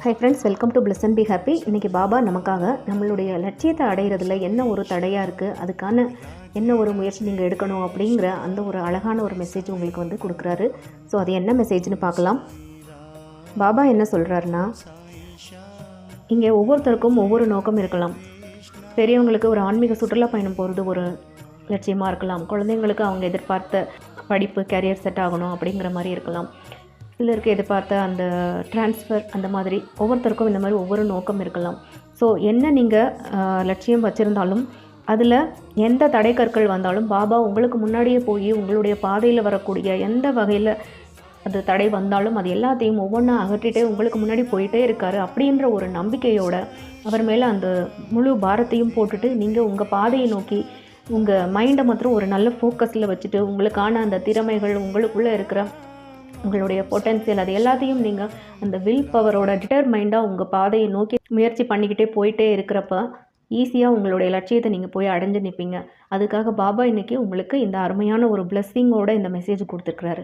Hi friends, welcome to plus and be happy. இன்றைக்கி பாபா நமக்காக நம்மளுடைய லட்சியத்தை அடைகிறதுல என்ன ஒரு தடையாக இருக்குது, அதுக்கான என்ன ஒரு முயற்சி நீங்கள் எடுக்கணும் அப்படிங்கிற அந்த ஒரு அழகான ஒரு மெசேஜ் உங்களுக்கு வந்து கொடுக்குறாரு. ஸோ அது என்ன மெசேஜ்னு பார்க்கலாம். பாபா என்ன சொல்கிறாருன்னா, இங்கே ஒவ்வொருத்தருக்கும் ஒவ்வொரு நோக்கம் இருக்கலாம். பெரியவங்களுக்கு ஒரு ஆன்மீக சுற்றுலா பயணம் போகிறது ஒரு லட்சியமாக இருக்கலாம். குழந்தைங்களுக்கு அவங்க எதிர்பார்த்த படிப்பு கேரியர் செட் ஆகணும் அப்படிங்கிற மாதிரி இருக்கலாம். சிலருக்கு எதிர்பார்த்த அந்த ட்ரான்ஸ்ஃபர், அந்த மாதிரி ஒவ்வொருத்தருக்கும் இந்த மாதிரி ஒவ்வொரு நோக்கம் இருக்கலாம். ஸோ என்ன நீங்கள் லட்சியம் வச்சுருந்தாலும் அதில் எந்த தடைக்கற்கள் வந்தாலும் பாபா உங்களுக்கு முன்னாடியே போய் உங்களுடைய பாதையில் வரக்கூடிய எந்த வகையில் அது தடை வந்தாலும் அது எல்லாத்தையும் ஒவ்வொன்றா அகற்றிட்டே உங்களுக்கு முன்னாடி போயிட்டே இருக்கார் அப்படின்ற ஒரு நம்பிக்கையோட அவர் மேலே அந்த முழு பாரத்தையும் போட்டுட்டு நீங்கள் உங்கள் பாதையை நோக்கி உங்கள் மைண்டை மாத்திரம் ஒரு நல்ல ஃபோக்கஸில் வச்சுட்டு உங்களுக்கான அந்த திறமைகள், உங்களுக்குள்ளே இருக்கிற உங்களுடைய பொட்டன்சியல், அது எல்லாத்தையும் நீங்கள் அந்த வில் பவரோட டிட்டர்மைண்டாக உங்கள் பாதையை நோக்கி முயற்சி பண்ணிக்கிட்டே போயிட்டே இருக்கிறப்ப ஈஸியாக உங்களுடைய லட்சியத்தை நீங்கள் போய் அடைஞ்சு நிற்பீங்க. அதுக்காக பாபா இன்றைக்கி உங்களுக்கு இந்த அருமையான ஒரு பிளெஸ்ஸிங்கோட இந்த மெசேஜ் கொடுத்துருக்குறாரு.